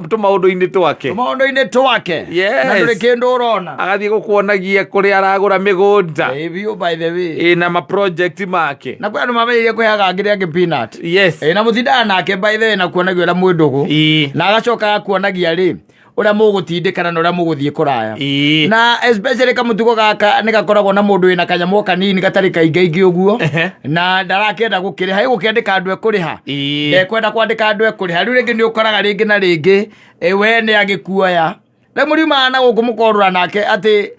Tumaundu-ini twake na nduri kindu urona agathie gukuonagia kuria aragura migunda biu by the way na ma project make na kwa andu mameirie kwihaga ngiri angi peanut na mutindaga nake by the way na kuonagia uria mwindugu na agacoka akuonagia ri uria mugutindikana na uria muguthie kuraya na especially kamutugo gaka ni gakoragwo na mundu wina kanyamu kanini gatari kaingaingi uguo na ndarakenda gukiriha igukendeka andu ekuriha ndekwenda kwandika andu ekuriha riu ringi ni ukoraga ringi na ringi we ni agikuoya na murima na gukumukorura nake ati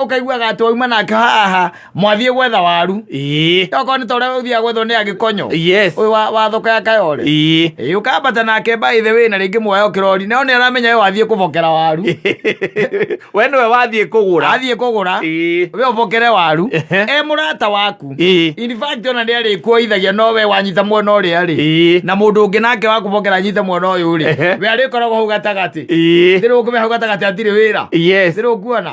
ukaiguaga ati wauma nake haha mwathie gwetha waru yoko ni tore uthia gwetho ni agikonyo wa thoko ya Kayole ukambata nake by the way na ringi muoyo kirori no ni aramenya we wathie kubokera waru we niwe wathie kugura we ubokere waru murata waku in fact ona ndi ari kuoithagia no we wanyita muono uri ari na mundu ungi nake wa kubokera nyita muono uyu uri we ari koragwo hau gatagati ndiru kume hau gatagati atiri wira ndiru kuona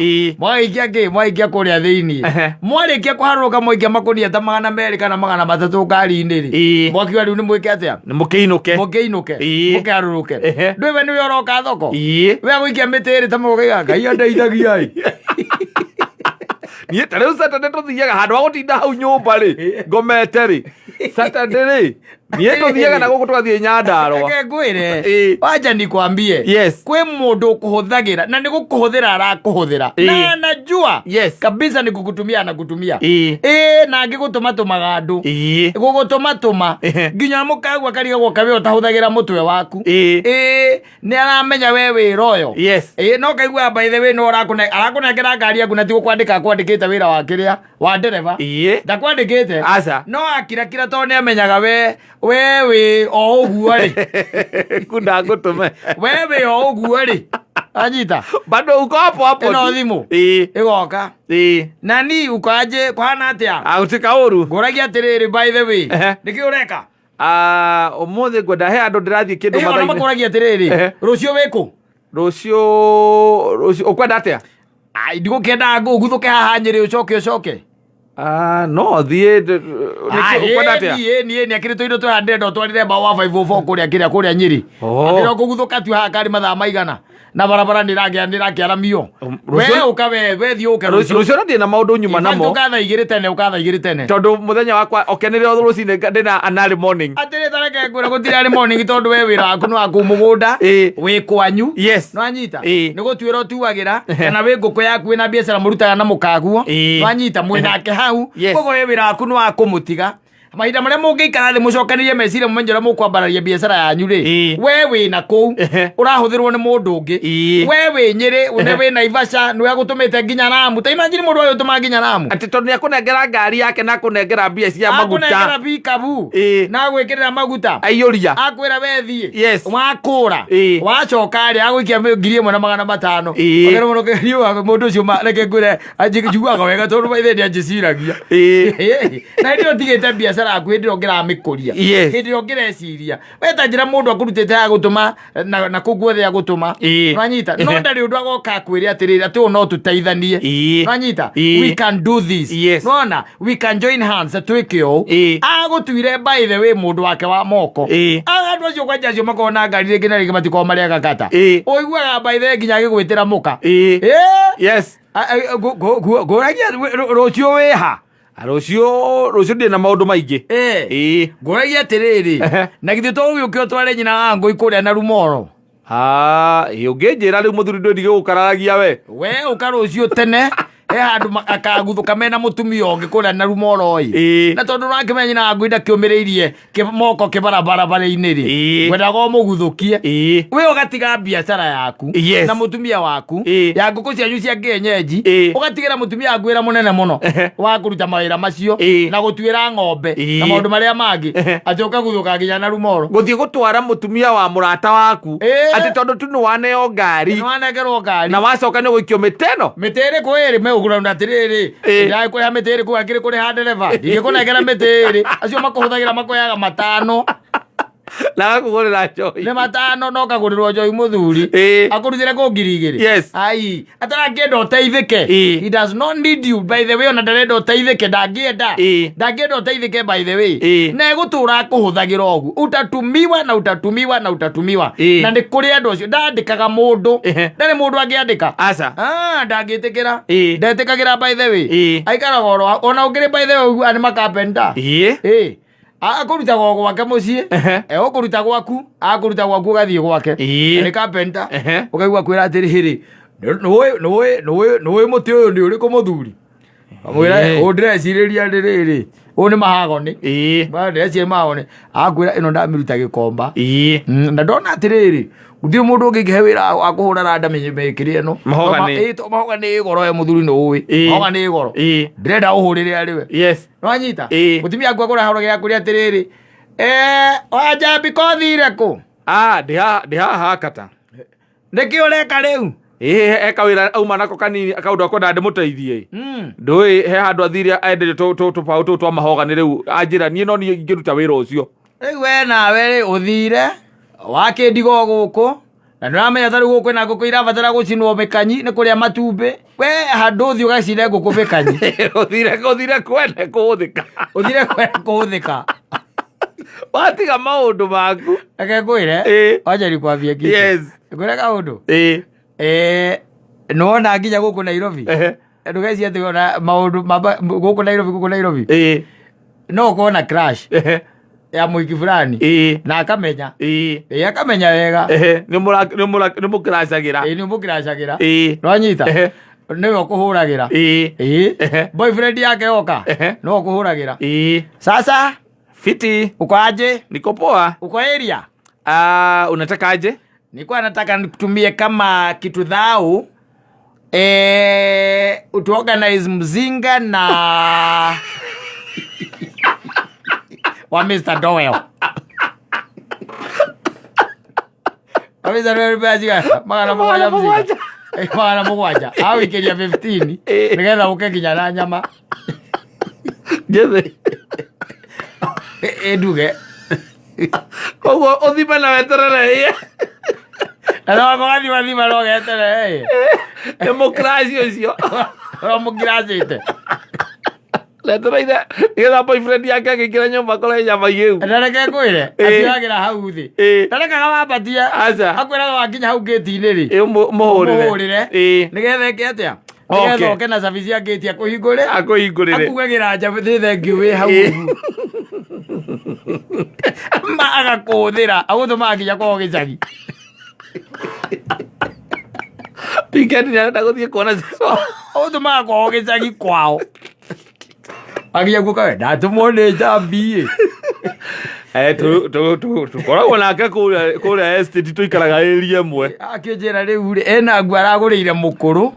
mwaikia kuria thiini mwarikia kuharuka mwikia makunia ta 200 kana 300 ngari-ini mwakiwa riu ni mwike atia ni mukiinuke mukiharuruke ndwiwe ni yoroka thoko we gwikia mitiri ta mugiga ngai andeithagia nie tare Saturday tuthiaga handu ha gutinda hau nyumba ri ngomete ri Saturday nie tuthiaga na guku twathie Nyandarua reke ngwire wacha nikwambie kwi mundu kuhuthagira na ni gukuhuthira arakuhuthira na najua kabisa ni kukutumia na kutumia na ngigutuma tumaga andu gugutuma nginya mukagwa karigagwo kabe utahuthagira mutwe waku ni aramenya we wi royo no kaigua by the way no arakunengera ngari yaku na ti gukwandika akwandikite wira wa kiria wa ndereva ndakwandikite no akira to ni amenyaga wewe o uguo ri kunda gutume wewe o uguo ri anyita bado uko hapo no thimu igoka nani ukaje kwana atia autika uru nguragia atiriri by the way niki ureka umuthi ngwenda he andu ndirathie kindu mathaini no makuragia atiriri rucio wiku rucio ukwenda atia ndigukenda nguguthuke haha Nyeri ucoke no thie ukwenda atia ni akirito indo twande ndo twarire ba wa 504 kuria Nyeri ndiro kuguthuka tu haha kari mathaa maigana na barabara ndirakiaramio we ukawe we thiuke rucio ndi na maundu nyuma namo ukatha igiri tene tondu muthenya wakwa okenere othe rucine ndina an early morning atire tareke ngwira gutira early morning tondu we wira waku no akumugunda wi kwanyu no anyita ni gutwira utuagira kana we nguku yaku wina biacara murutaga na mukaguo no anyita mwinake hau kogo we wira waku no akumutiga mahinda maria mungiikara thi mucokanirie meciria mumenyera mukwambararia biacara yanyu ri we wina kuu urahuthirwo ni mundu ungi we wi Nyeri une wi Naivasha niwe gutumite nginya Ramu ta imagine mundu uyu tuma nginya Ramu ati tondu ni akunengera ngari yake na akunengera mbia cia maguta akunengera bikabu na gwikirira maguta aiyuria akwira we thie wakura wacoka ri agwikia 1,500 ogera muno kiriwa mundu ucio reke ngwire anjiguaga wega tondu baithe ndi anjiciragia na ndio tigite biacara aku ndiro ngira mikuria ndiro ngira ciria weta njira mundu akurutite ya gutuma na kuguothe ya gutuma nwanyita no ndari undu agoka kwiri atirira tu no tuteithanie nwanyita we can do this nona we can join hands twikio agutwire by the way mundu wake wa moko andu acio kwanja cio makona ngari ringi na ringi matiko maria gakata oiguaga by the way nginya gigwitira muka goragia rucio wiha rucio ndi na maundu maingi nguragia atiriri na githio to uyu kio tware nyina ngui kuria na Rumoro unginjira riu muthuri ndwi ndigukaragia we ukarucio tene handu akaguthuka mena mutumia ungi kuria na Rumoro na tondu rakimenya na ngui ndakiumiriirie moko kibarabara-ini ri ngwendaga muguthukie we ugatiga biacara yaku na mutumia waku ya nguku cianyu cia kienyeji ugatigira mutumia ngwira munene muno wa kuruta mawira macio na gutwira ng'ombe na maundu maria mangi ati ukaguthuka nginya na Rumoro guthie gutwara mutumia wa murata waku ati tondu tu ni waneo ngari na wacoka ni guikio mitiri kwiri ugura ndatiriri ndai ko ya mitiri ko akiri kuri ha dereva ndigikunengera mitiri acio makuhuthagira makoyaga 5 Na kugurira njoi. Nĩ matano no kagũrĩrwo njoi mũthuri. Akũrutĩre kũ ngiri igĩrĩ. Yes. Ai, atarakĩenda ũteithĩke. He does not need you by the way, ona ndarenda ũteithĩke, ndangĩenda. Ndangĩenda ũteithĩke by the way. Na egũtũra akũhũthagĩra ũguo. Utatumiwa na utatumiwa na utatumiwa. Na nĩ kũrĩ andũ acio ndandĩkaga mũndũ. Ndarĩ mũndũ angĩandĩka. Aca. Ndangĩtĩkĩra. Ndetĩkagĩra by the way. Aikaraga ona ũngĩrĩ by the way ũguo nĩ makapenta. Akũruta gwake mũciĩ, ũkũruta gwaku, akũruta gwaku ũgathiĩ gwake. Nĩ kapenta. Ũkaigua kwĩra atĩrĩ, nĩũĩ mũtĩ ũyũ nĩ ũrĩkũ mũthuri? Mwĩra ndĩrecirĩria rĩrĩ, ũyũ nĩ mahagoni. Ndĩreciria mahagoni. Akwĩra ĩno ndamĩruta Gĩkomba. Na ndona atĩrĩrĩ, gũtirĩ mũndũ ũngĩngĩhe wĩra wa kũhũra randa mĩkĩrĩ ĩno. Mahogany nĩ goro we mũthuri nĩ ũĩ. Mahogany nĩ goro. Ndĩrenda ũhũrĩre arĩ we. Yes. Nĩwanyita? Mũtumia aku akũra haro gĩakũrĩa atĩrĩrĩ. Wanjambi kothi irĩkũ? Ndĩ haha kata. Nĩkĩ ũreka rĩu? Eka wĩra auma nako kanini akaũndũ akwenda ndĩmũteithie. Ndũĩ he handũ athire enderio tũbaũ tũu twa mahogany rĩu anjĩra niĩ no niĩ ingĩruta wĩra ũcio. Rĩu we nawe rĩ ũthire wakĩndigo gũkũ na nĩũramenya tarĩu gũkũ na ngũkũ irabatara gũcinwo mĩkanyi nĩ kũrĩa matumbĩ. We handũ ũthiĩ ũgacine ngũkũ mĩkanyi. Ũthire kwene kũhũthĩka. Ũthire kwene kũhũthĩka. Watiga maũndũ maku. Reke ngwĩre wanjari kwambia kitu. Yes. Ngwĩre kaũndũ. Nĩwona nginya gũkũ Nairobi. Ndũgecirie atĩ ona maũndũ gũkũ Nairobi. No ũkorwo na crash ya mũiki fulani na akamenya. Akamenya wega. Nĩ mũkĩracagĩra. Nĩ mũkĩracagĩra. Nĩwanyita? Nĩwe ũkũhũragĩra. Boyfriend yake oka no ũkũhũragĩra. Sasa fiti. Uko aje? Niko poa. Uko area? Unataka aje? Nilikuwa nataka nikutumie kama kitu dhao. Utuorganize mzinga na wa Mr. Doyle. Wa Mr. Doyle baziga magana mugwanja mzinga. Magana mugwanja. Au ikiria 15. Nigetha uke kinya na nyama. Jethe. Eduge. Koguo uthima na weterere. Ano kwa thima lo geterere. Demokrasia ucio. Demokrasia ite. Letereire getha boyfriend yake agĩkĩra nyũmba kũrĩa nyama igĩu. Ndareke ngwĩre aciagĩra hau thĩ. Ndarekaga wambatia. Akwĩraga wakinya hau gate-inĩ rĩ. Mũhũrĩre. Nĩgetha eke atĩa? Nĩgetha oke na cabi cia gate akũhingũre. Akugagĩra njabi thengiũ wĩ hau. Agakũhũthĩra agũtũmaga nginya kwao gĩcagi. Weekend nĩarenda gũthiĩ kuona cico. Agũtũmaga kwao gĩcagi kwao. Agia guka ndatũmwo nĩ njambi. Tũkoragwo nake kũrĩa estate tũikaraga area ĩmwe. Akĩnjĩra rĩu rĩ ena nguo aragũrĩire mũkũrũ.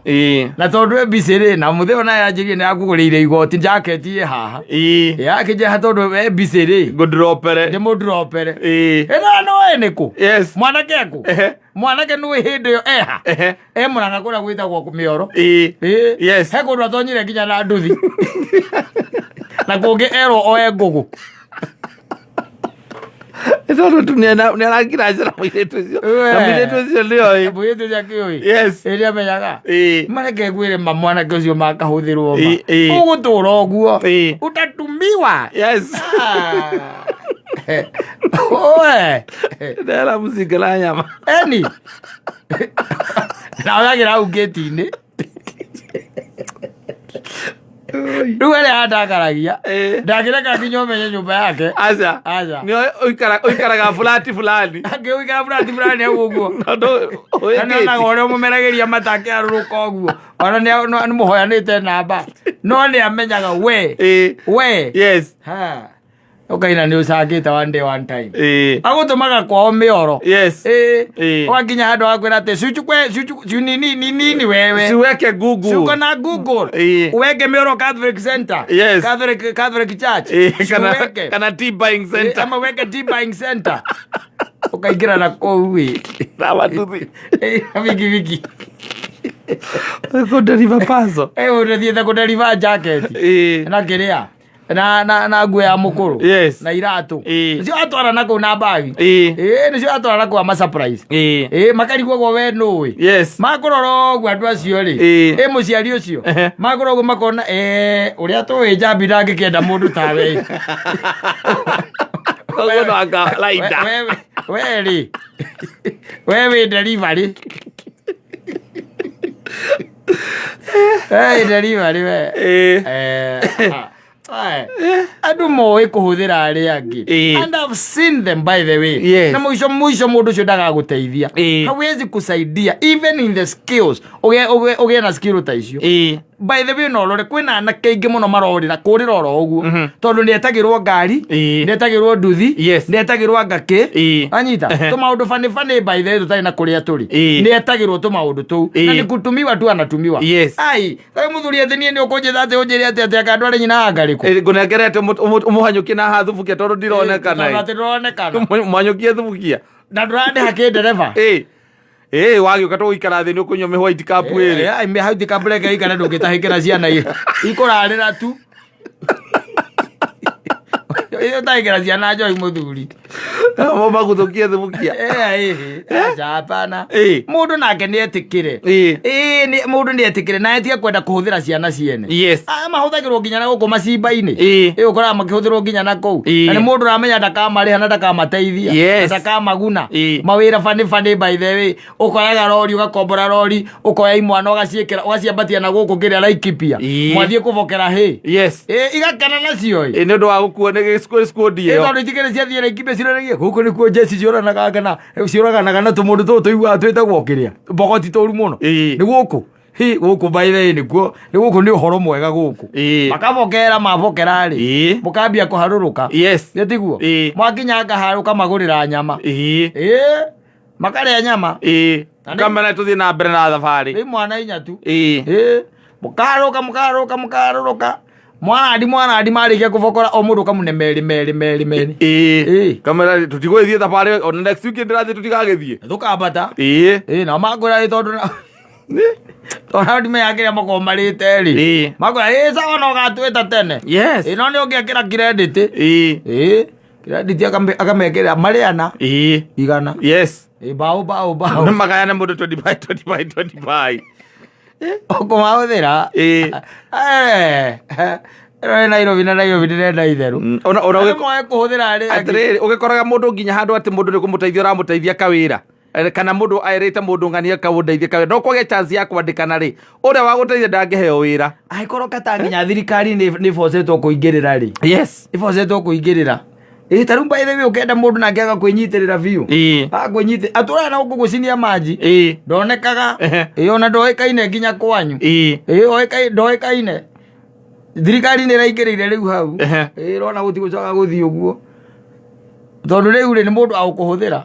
Na tondũ e busy rĩ na mũthee ona yanjĩrie nĩ akũgũrĩire igoti jacket ye haha. Akĩnjĩra tondũ e busy rĩ ngũdropere. Ndĩmũdropere. Ĩno no ĩnĩkũ? Yes. Mwanake kũ? Mwanake nĩ hĩndĩ ĩyo eha. Mũranga kũrĩa gwĩtagwo Mĩoro. Yes. He kũndũ atonyire nginya na nduthi. Na kũngĩ erwo oe ngũgũ. Tondũ nĩaragira njĩra mũirĩtu ũcio. Na mũirĩtu ũcio nĩoĩ. Mũirĩtu ũcio akĩũĩ. Yes. Ĩrĩa amenyaga. Mareke ngwĩre mwanake ũcio makahũthĩrwo ma. Ũgũtũra ũguo. Utatumiwa. Yes. Oe. Ndera mũcinga na nyama. Eni. Na ũyagĩra hau gate-inĩ. Rĩu arĩa andakaragia ndangĩreka nginya ũmenye nyũmba yake. Aca nĩ ũikaraga fulati fulani. Angĩũikara fulati fulani hau ũguo. Na nĩonaga ũrĩa ũmũmeragĩria matakĩarũrũka ũguo. Ona nĩ mũhoyanĩte namba no nĩ amenyaga we. Yes. Ũkaina nĩ ũcangĩte one day one time. Agũtũmaga kwao Mĩoro. Yes. Ũgakinya handũ wakwĩra atĩ cucu nini wewe. Siweke Google. Siuko na Google. Uweke Mĩoro Catholic Center. Yes. Catholic Church. Kana tea buying center. Ama weke tea buying center. Ũkaingĩra na kũu wĩ. Na watuthi. Wiki. Kũnderiva paso. Ũrathiĩte kũnderiva jacket. Na kĩrĩa. na nguo ya mukuru na iratu nicio atwara nako na bagi nicio atwara nako ama surprise makarigwo we nui makorora ogwo andu acio ri muciari ucio makorora ogwo makona uria twi njambi ndangikenda mundu tawe koguo no anga laida we ri we delivery delivery we andu moe kuhuthira ari angi and I've seen them by the way na mwisho mundu ucio ndagaguteithia hawezi kusaidia even in the skills uge na skill ta icio by the way no rore kwina na kaingi muno marorira kurira oro uguo tondu ni etagirwo ngari ni etagirwo nduthi ni etagirwo ngaki anyita to maundu fani by the way tutai na kuria turi ni etagirwo to maundu tu na ni kutumiwa tu anatumiwa ai kai muthuri ethenie ni ukunje thate unjire ate akandu ari nyina ngari ku ngunegerete umuhanyukie na hathubukia tondu ndironekana mwanyukie thubukia na ndurande hake dereva wagioka to ikara thi ni ukunywa me white cup iri me white cup reke ikara ndungitahikira ciana ikurarira tu iyo taikira ciana njoi muthuri maguthukie thubukia hapana mundu nake ni etikire ni mundu ni etikire na etia kwenda kuhuthira ciana ciene mahuthagirwo nginya na guku macimba-ini ukora makihuthirwo nginya na kou na ni mundu ramenya ndakamariha na ndakamateithia ndakamaguna mawira fani by the way ukoyaga rori ugakombora rori ukoya imwana ugaciambatia na guku ngiria Laikipia mwathie kuvokera igakana nacio ni undu wa gukuo ni squad iyo tondu itikire ciathie Laikipia ciraragia guku nikuo jesi cioranaga na tumundu tu tuigua twitagwo kiria mbogoti toru muno ni guku guku by the way ni guku ni uhoro mwega guku makavokera mavokera ri mukambia kuharuruka nitiguo mwakinya ngaharuka magurira nyama makaria nyama kamera tuthie na mbere na thabari ni mwana inya tu mukaruruka mwana adi marikia kuvokora o mundu kamune meri kamera tutigwithie thabari on next week ndirathi tutigagithie thukambata na magura ri tondu tondu ndime yakiria makomarite ri magura sawa no gatwita tene no ni ungiakira credit credit akamekera mariana igana bao magayana mundu 25 okomahũthĩra Nairobi ndirenda itheru moe kũhũthĩra rĩ ũgĩkoraga mũndũ nginya handũ atĩ mũndũ nĩ kũmũteithia ũramũteithia kawĩra kana mũndũ aĩrĩte mũndũ ng'ania kaũndeithie kawĩra no kwage chance ya kwandĩkana rĩ ũrĩa wa gũteithia ndangĩheo wĩra angĩkorwo kata nginya thirikari nĩ bocetwo kũingĩrĩra rĩ ĩbocetwo kũingĩrĩra taru by the way ukenda mundu na ngiaga kwinyitirira biu kwinyitirira atura na guku gucinia maji ndonekaga ona ndoikaine nginya kwanyu ndoikaine thirikari ni raingirire riu hau rona gutigucoka guthii uguo tondu riu ri ni mundu akuhuthira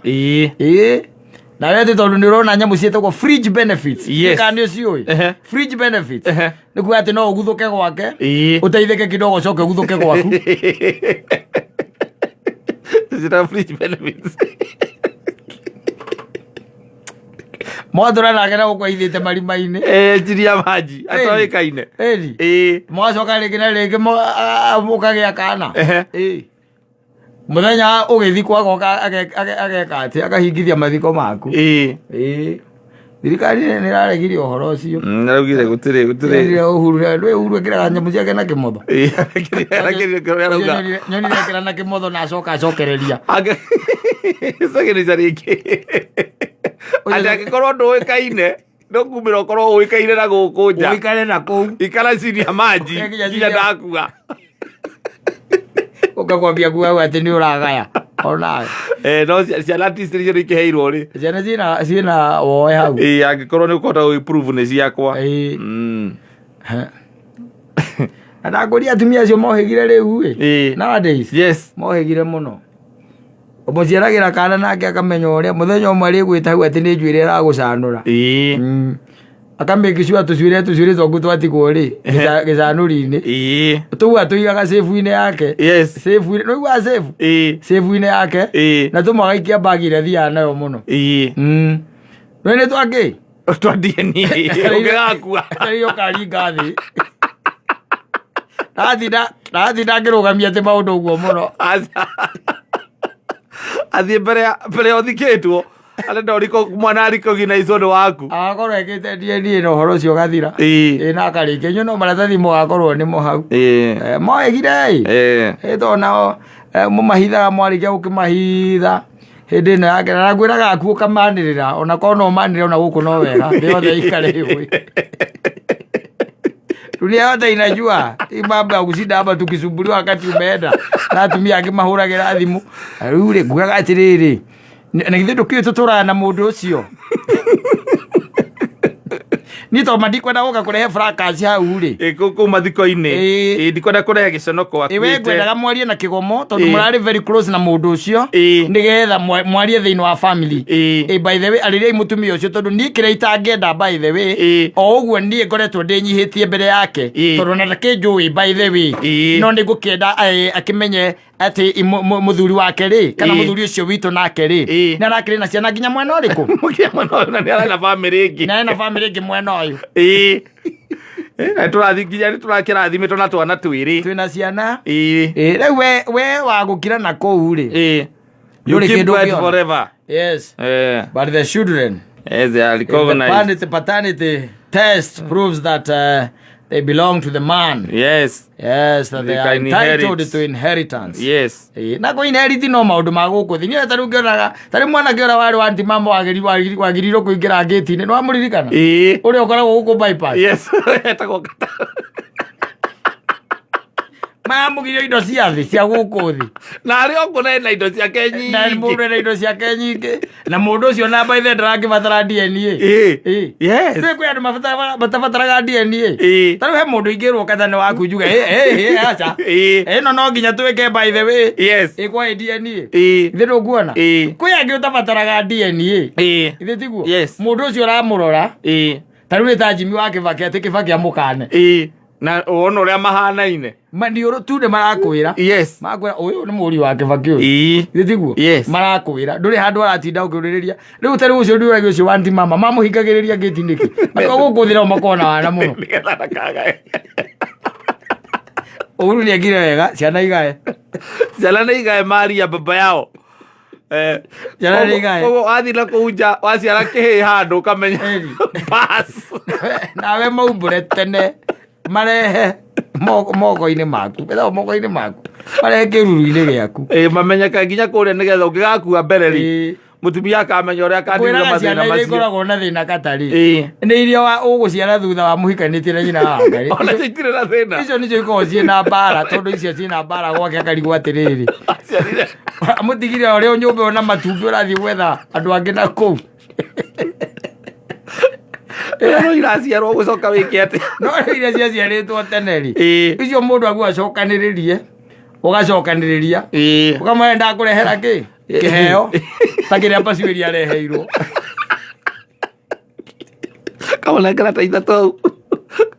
na wewe tondu ni rona nyamu cietagwo fridge benefits kandi ucioi fridge benefits ni kuga ati no uguthuke gwake uteithike kidogo coke uguthuke gwaku zita fridge benefits mwathura nake na gukwaithite marima-ini njiria maji atoikaine mwacoka ringi na ringi mukagia kana muthenya ugithi kwagoka ageka ati akahingithia mathiko maku thirikari nĩ ĩraregirie ũhoro ũcio nĩraugire gũtirĩ Uhuru ekĩraga nyamũ ciake na kĩmotho nyonire ekĩra na kĩmotho na acokereria cagĩrĩca rĩngĩ atĩ angĩkorwo ndũĩkaine ndũkumĩra ũkorwo ũĩkaine na gũkũ nja ũikare na kũu ikara chini ya maji nginya ndakuga ukakwambia kuwa ati ni uragaya ona no ciana ticio ikiheirwo ri ciana ciina woe hau angikorwo ni ukota improve ni ciakwa ndakuria atumia acio mohigire riu nowadays mohigire muno umuciaragira kana nake akamenya uria muthenya umwe rigwita hau ati ni njuire iragucanura akameki sure tucwire twaku twatigwo ri gicanuri-ini tuga tuigaga safe-ini yake safe-ini no igwa safe-ini yake na tumagaikia bagi ire thia nayo muno none twaki twandie ni ungegakua iyo kari ngathi Athida ngirugamia te maundu uguo muno. Athie mbere othikitwo. Ale ndoriko mwana ariko gina icondo waku. Agakorwo ekite DNA no horo cio gathira. Na karike nyo no maratathi mo gakorwo ni mo hau. Mo egire. Tona mo mahitha mwarikia ukimahitha. Hindi no yake na ngwiraga aku ukamanirira ona kono umanire ona guku no wega. Ndiothe ikare hiyo. Dunia yote inajua mambo ya kushinda hapa tukisumbuliwa wakati umeenda na atumia akimahuragira thimu. Rĩu ngugaga atiriri na githe ndukio tutura na mundu ucio ni to madikwenda guka kurehe fracas hau ri kuku mathiko-ini ndikwenda kurehe giconoko akuite iwe ngwendaga mwarie na kigomo tondu murari very close na mundu ucio nigetha mwarie thiini wa family by the way ariria mutumia ucio tondu ni kire itangenda by the way o uguo nie ngoretwo ndinyihitie mbere yake tondu na takinjui by the way no ni ngukenda akimenye ati muthuri wake ri kana muthuri ucio witu nake ri ni arakire na ciana nginya mwena uriku mukia mwena uyu na ni ara na family ingi na family ingi mwena uyu turathi nginya turakirathimĩtwo na twana twĩrĩ twina ciana rĩu we wagũkira na kũu rĩ you keep quiet forever. Yes. But the children, yes, they are recognized. The paternity test proves that they belong to the man. Yes. Yes, that they are entitled to inheritance. Yes. Na go inherit no maundu ma guku thi ni taru ngionaga tari mwana ngiora wari wa anti mama wagirirwo kuingira gate-ini no amuririkana uri okoragwo guku bypass. Yes. Etagwo kata mamugirio indo cia thi cia guku thi na ari okune na indo cia kenyingi na mundu na indo cia kenyingi na mundu ucio na by the drug batara DNA. Yes. Ni kwa andu matabataraga DNA. Taru he mundu ingirwo kathane waku njuga acha no nginya twike by the way. Yes. Kwa DNA ithiru nguona kwi angi utabataraga DNA ithi tiguo. Yes. Mundu ucio ramurora taru ni ta Jimmy wake vake ati kibaki amukane na ono ria mahanaine manioro tu ne marakwira. Yes. Makwira uyu ni muri wake vake uyu thiguo. Yes. Marakwira nduri handu aratinda ukuriria riu tari ucio nduragi ucio wanti mama mamuhingagiriria gate niki ako gukuthira makona wana muno nigetha ndakaga uru ni agire wega ciana igae maria baba yao ciana ni igae ogo athira kuunja waciara kihi handu kamenya bas nawe maumbure tene marehe moko-ini maku betha moko-ini maku marehe kiruru-ini giaku mamenyeka nginya kuria nigetha ungigakua mbere ri mutumia akamenya uria akandirira mathina macio ikoragwo na thina katari ni iria uguciara thutha wa muhikanitie na nyina wa Ngai ona citire na thina icio nicio ikoragwo ciina mbara tondu icio ciina mbara gwake akarigwo atiriri amutigire uria nyumba ona matumbi urathie gwetha andu angi na kuu no iraciarwo gucoka wiki ati no iria ciaciarĩtwo tene ri icio mundu agu acokanĩrĩrie ugacokanĩrĩria ukamwenda kurehera ki kiheo ta kiria Pacific areheirwo kamana karata ithatu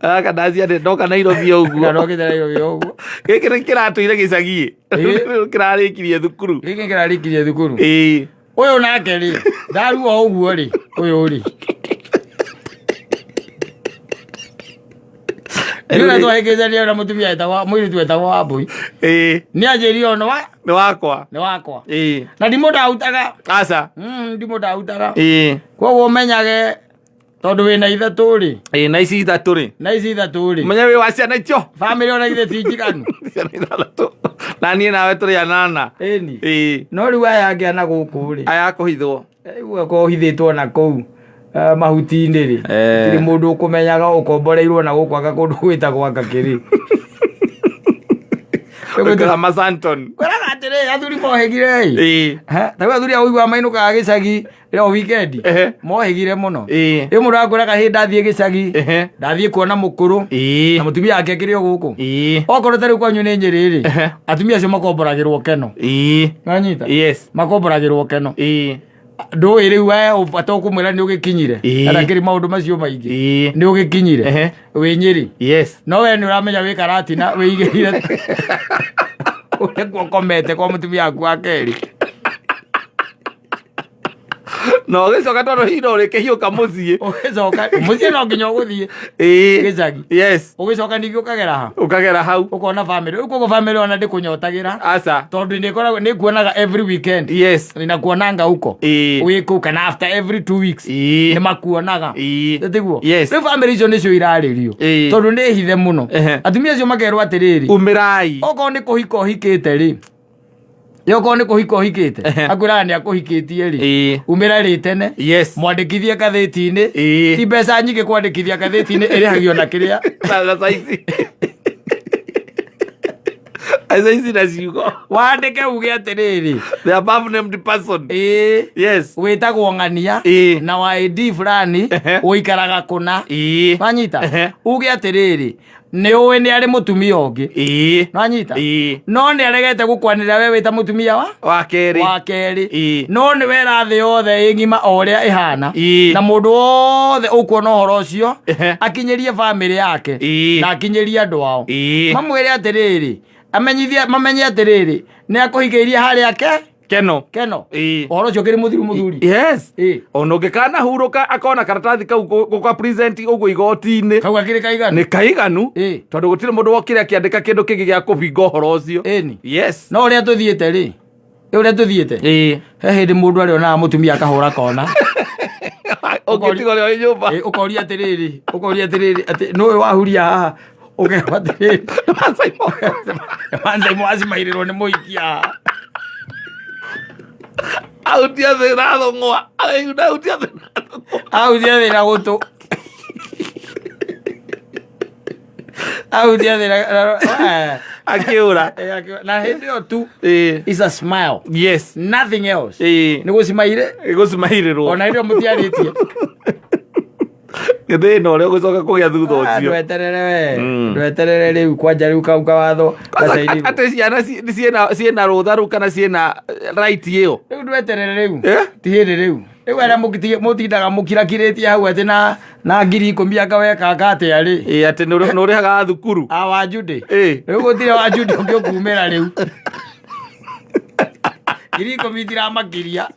aka ndacia ndoka Nairobi uguo ndoka Nairobi uguo gikira kiratuire gicagi kirarikirie thukuru kirarikirie thukuru uyu nake ri ndaruo uguo ri uyu ri Ndio ndo hekeza na mutumia etawa mwiri tu etawa wabui ni ajerio no wa ni wakwa na ndimo ndautaga asa ndimo ndautaga koguo menyage tondu wina ithatu ri na ici ithatu ri menya wi wa ciana icio family ona ithe tinjiganu ciana ithatu na nie nawe turi anana no riu aya ngiana guku ri aya kuhithwo iguo kohithitwo na kou mahuti-ini ri tiri mundu ukumenyaga ukomboreirwo na gukwaga kundu gwita gwaka kiri kwira masanton kwira atiri athuri mohegire tawe athuri augwa mainukaga gicagi rio weekend mohegire muno ri mundu akwiraga hi ndathie gicagi ndathie kuona mukuru na mutumia ake kirio guku okorwo tari kwanyu ni Nyeri ri atumia acio makomboragirwo keno nganyita makomboragirwo keno ndo riu we ubata kumwira ni ugikinyire ara kiri maundu macio maingi ni ugikinyire wi Nyeri no we ni uramenya wi Karatina wi igire uri komete kwa mutumia aku akeri no gicoka tondo hino ri kihiuka muthie ugicoka muthie no nginya uguthie gicagi yes ugicoka ningi ukagera hau ukona family uko family ona ndikunyotagĩra aca tondu nĩ kuonaga every weekend yes ninakuonanga huko wiko kana after every 2 weeks nĩ makuonaga tiguo rĩu family icio nĩcio irarĩrio tondu nĩ hithe mũno atumia acio makerwo atĩrĩrĩ umirai okorwo nĩ kũhika ũhikĩte rĩ yoko nĩ kũhika ũhikĩte akwĩraga nĩ akũhikĩtie rĩ umĩra rĩ tene mwandĩkithie ngathĩti-inĩ ti mbeca nyingĩ kwandĩkithia ngathĩti-inĩ ĩrĩhagio na kĩrĩa aici na ciugo wandĩke uge atĩrĩrĩ the above named person yes wĩtagwo ng'ania na wa ID fulani ũikaraga kũna wanyita uge atĩrĩrĩ nĩ ũĩ nĩ arĩ mũtumia ũngĩ wanyita no nĩ aregete gũkwanĩra we wĩta mũtumia wa kerĩ no nĩ wera thĩ yothe ĩng'ima o ũrĩa ĩhana na mũndũ wothe ũkuona ũhoro ũcio akinyĩrie family yake na akinyĩrie andũ ao mamwĩre atĩrĩrĩ mamenye atĩrĩrĩ nĩ akũhikĩirie harĩa keno ũhoro ũcio kĩrĩ mũthuri yes ona ũngĩkana hurũka akona karatathi kau gũka present ũguo igoti-inĩ kau gakĩrĩ kaiganu nĩ kaiganu tondũ gũtirĩ mũndũ wokire akĩandĩka kĩndũ kĩngĩ gĩa kũbinga ũhoro ũcio yes no ũrĩa tũthiĩte rĩ ũrĩa tũthiĩte he hĩndĩ mũndũ arĩ onaga mũtumia akahũra kona ũngĩtiga ũrĩa wĩ nyũmba ũkoria atĩrĩrĩ atĩ nũĩ wahuria haha ũkerwo atĩrĩrĩ Mansaimo acimairĩrwo nĩ mũikia autia thĩna thũng'wa autia thĩna gũtũ autia thĩna akĩũra na hĩndĩ ĩyo tu is a smile yes nothing else nĩ gũcimairĩrwo ona hĩndĩ ĩyo mũtiarĩtie thĩna ũrĩa ũgũcoka kũgĩa thutha ũcio ndweterere rĩu kwanja rĩu kau kawatho atĩ ciana ciĩna rũtha rũu kana ciĩna right ĩyo rĩu ndweterere rĩu ti hĩndĩ rĩu arĩa mũtindaga mũkirakirĩtie hau atĩ na 10,000 akawekanga atĩa rĩ atĩ nĩ ũrĩhaga thukuru wanjundi rĩu gũtirĩ wanjundi ũngĩ ũkumĩra rĩu 10,000 itiramakiria